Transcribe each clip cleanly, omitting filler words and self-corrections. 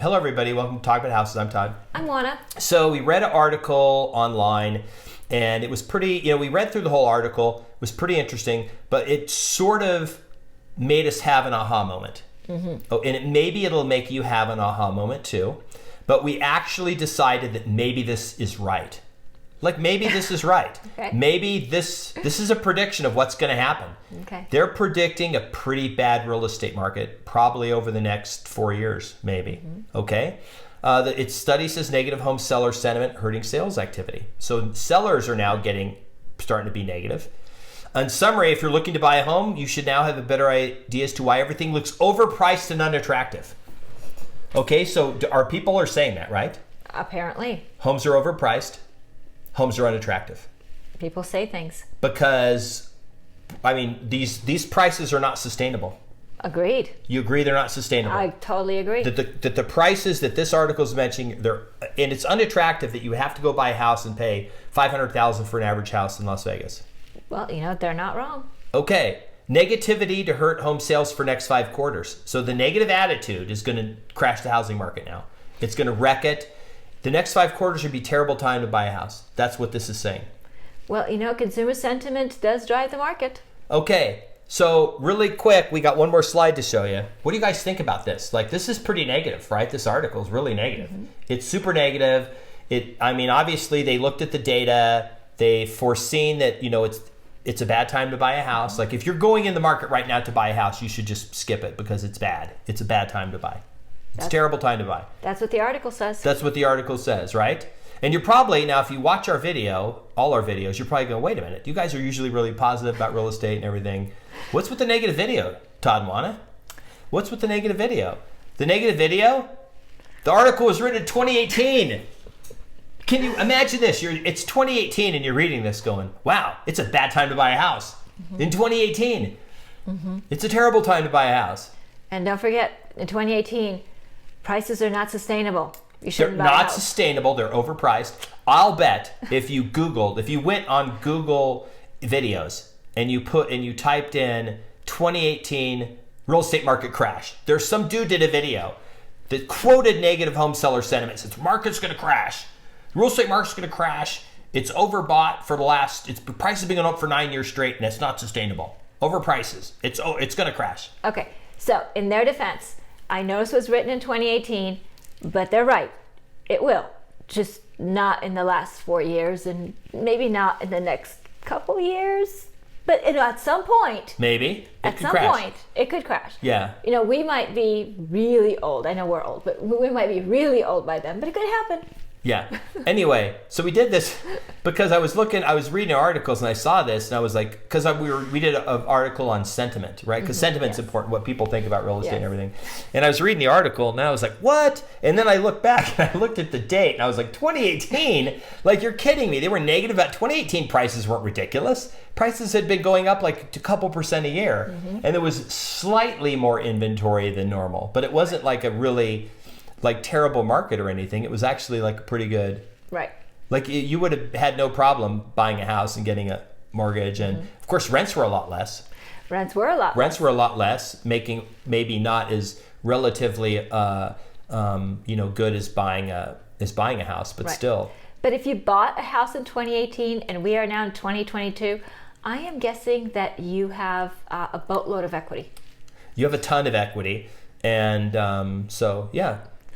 Hello, everybody. Welcome to Talk About Houses. I'm Todd. I'm Juana. So we read an article online, and it was pretty, we read through the whole article. It was pretty interesting, but it sort of made us have an aha moment. Mm-hmm. Oh, and maybe it'll make you have an aha moment too. But we actually decided that maybe this is right. Like maybe this is right. Okay. Maybe this is a prediction of what's going to happen. Okay. They're predicting a pretty bad real estate market, probably over the next 4 years, maybe. Mm-hmm. Okay. Its study says negative home seller sentiment hurting sales activity. So sellers are now starting to be negative. In summary, if you're looking to buy a home, you should now have a better idea as to why everything looks overpriced and unattractive. Okay, so our people are saying that, right? Apparently. Homes are overpriced. Homes are unattractive. People say things. Because, these prices are not sustainable. Agreed. You agree they're not sustainable? I totally agree. That the prices that this article is mentioning, and it's unattractive that you have to go buy a house and pay $500,000 for an average house in Las Vegas. Well, they're not wrong. Okay. Negativity to hurt home sales for next 5 quarters. So the negative attitude is going to crash the housing market now. It's going to wreck it. The next 5 quarters would be a terrible time to buy a house. That's what this is saying. Well, consumer sentiment does drive the market. Okay, so really quick, we got one more slide to show you. What do you guys think about this? Like, this is pretty negative, right? This article is really negative. Mm-hmm. It's super negative. Obviously, they looked at the data. They foreseen that, it's a bad time to buy a house. Like, if you're going in the market right now to buy a house, you should just skip it because it's bad. It's a bad time to buy. It's a terrible time to buy. That's what the article says. That's what the article says, right? And you're probably, now if you watch our video, all our videos, you're probably going, wait a minute. You guys are usually really positive about real estate and everything. What's with the negative video, Todd and Juana? What's with the negative video? The negative video? The article was written in 2018. Can you imagine this? It's 2018 and you're reading this going, wow, it's a bad time to buy a house. Mm-hmm. In 2018. Mm-hmm. It's a terrible time to buy a house. And don't forget, in 2018, prices are not sustainable. You shouldn't buy a house. They're not sustainable. They're overpriced. I'll bet if you went on Google videos and you typed in 2018 real estate market crash, there's some dude did a video that quoted negative home seller sentiment. Says market's going to crash. The real estate market's going to crash. It's overbought for prices have been going up for 9 years straight, and it's not sustainable. Overprices. It's going to crash. Okay, so in their defense, I know this was written in 2018, but they're right. It will. Just not in the last 4 years and maybe not in the next couple years. But at some point. Maybe. At some point, it could crash. Yeah. We might be really old. I know we're old, but we might be really old by then. But it could happen. Yeah. Anyway, so we did this because I was reading articles and I saw this and I was like, because we did an article on sentiment, right? Because sentiment's important, what people think about real estate and everything. And I was reading the article and I was like, what? And then I looked back and I looked at the date and I was like, 2018? Like, you're kidding me. They were negative about 2018 prices weren't ridiculous. Prices had been going up like a couple percent a year. Mm-hmm. And there was slightly more inventory than normal, but it wasn't like a really terrible market or anything. It was actually like pretty good. Right. Like you would have had no problem buying a house and getting a mortgage. And of course, rents were a lot less. Rents were a lot less, making maybe not as relatively, good as buying a house, but still. But if you bought a house in 2018 and we are now in 2022, I am guessing that you have a boatload of equity. You have a ton of equity. And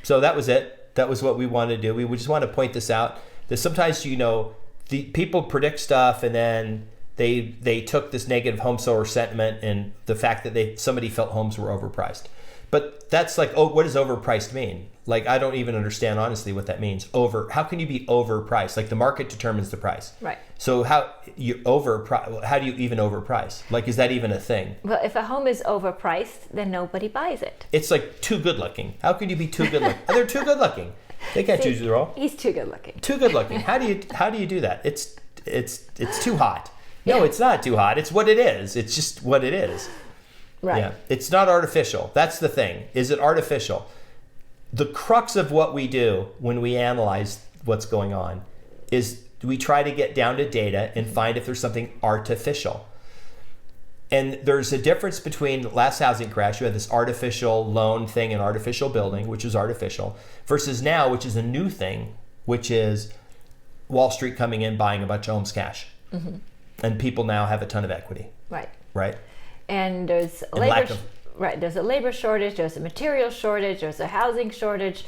So that was it. That was what we wanted to do. We just want to point this out. That sometimes, the people predict stuff and then they took this negative home seller sentiment and the fact that somebody felt homes were overpriced. But that's like, what does overpriced mean? Like, I don't even understand honestly what that means. How can you be overpriced? Like, the market determines the price. Right. So how do you even overprice? Like, is that even a thing? Well, if a home is overpriced, then nobody buys it. It's like too good looking. How can you be too good looking? They're too good looking. They can't choose the role. He's too good looking. Too good looking. How do you do that? It's too hot. No, it's not too hot. It's what it is. It's just what it is. Right. Yeah. It's not artificial. That's the thing. Is it artificial? The crux of what we do when we analyze what's going on is we try to get down to data and find if there's something artificial. And there's a difference between the last housing crash. You had this artificial loan thing and artificial building, which is artificial, versus now, which is a new thing, which is Wall Street coming in, buying a bunch of homes cash. Mm-hmm. And people now have a ton of equity. Right. Right. And there's there's a labor shortage, there's a material shortage, there's a housing shortage.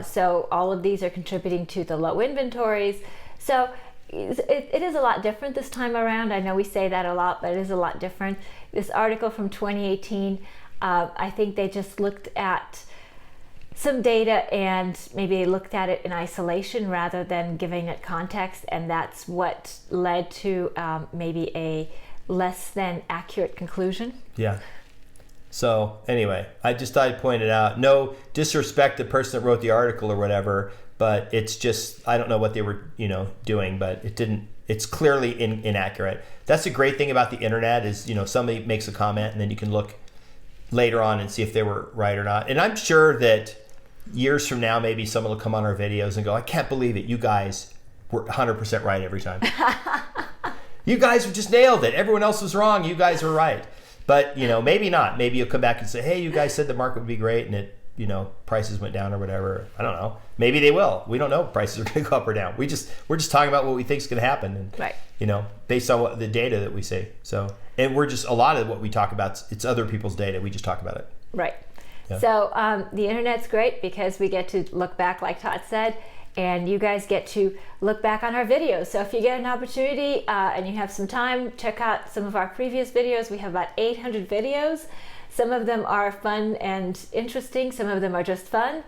So all of these are contributing to the low inventories. So it is a lot different this time around. I know we say that a lot, but it is a lot different. This article from 2018, I think they just looked at some data and maybe looked at it in isolation rather than giving it context, and that's what led to maybe a less than accurate conclusion. Yeah. So anyway, I just thought I'd point it out. No disrespect to the person that wrote the article or whatever, but it's just, I don't know what they were, doing, but it's clearly inaccurate. That's the great thing about the internet is, somebody makes a comment and then you can look later on and see if they were right or not. And I'm sure that years from now, maybe someone will come on our videos and go, I can't believe it. You guys were 100% right every time. You guys just nailed it. Everyone else was wrong. You guys were right. But, maybe not. Maybe you'll come back and say, hey, you guys said the market would be great and it, prices went down or whatever. I don't know. Maybe they will. We don't know if prices are going to go up or down. We're just talking about what we think is going to happen, and right. Based on what the data that we see. So, and we're just, a lot of what we talk about, it's other people's data. We just talk about it. Right. Yeah. So the internet's great because we get to look back, like Todd said, and you guys get to look back on our videos. So if you get an opportunity and you have some time, check out some of our previous videos. We have about 800 videos. Some of them are fun and interesting. Some of them are just fun.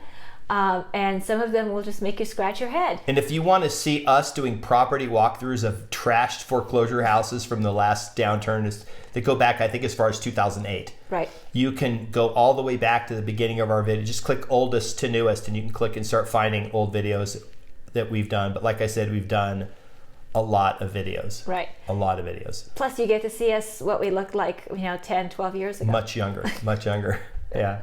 And some of them will just make you scratch your head. And if you want to see us doing property walkthroughs of trashed foreclosure houses from the last downturn, they go back, I think, as far as 2008. Right. You can go all the way back to the beginning of our video. Just click oldest to newest, and you can click and start finding old videos that we've done. But like I said, we've done a lot of videos. Right. A lot of videos. Plus, you get to see us, what we looked like, 10, 12 years ago. Much younger. Yeah.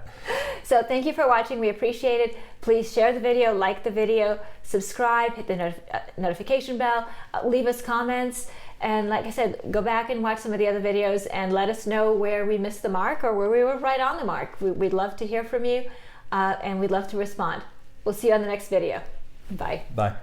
So thank you for watching. We appreciate it. Please share the video, like the video, subscribe, hit the notification bell, leave us comments. And like I said, go back and watch some of the other videos and let us know where we missed the mark or where we were right on the mark. We'd love to hear from you and we'd love to respond. We'll see you on the next video. Bye. Bye.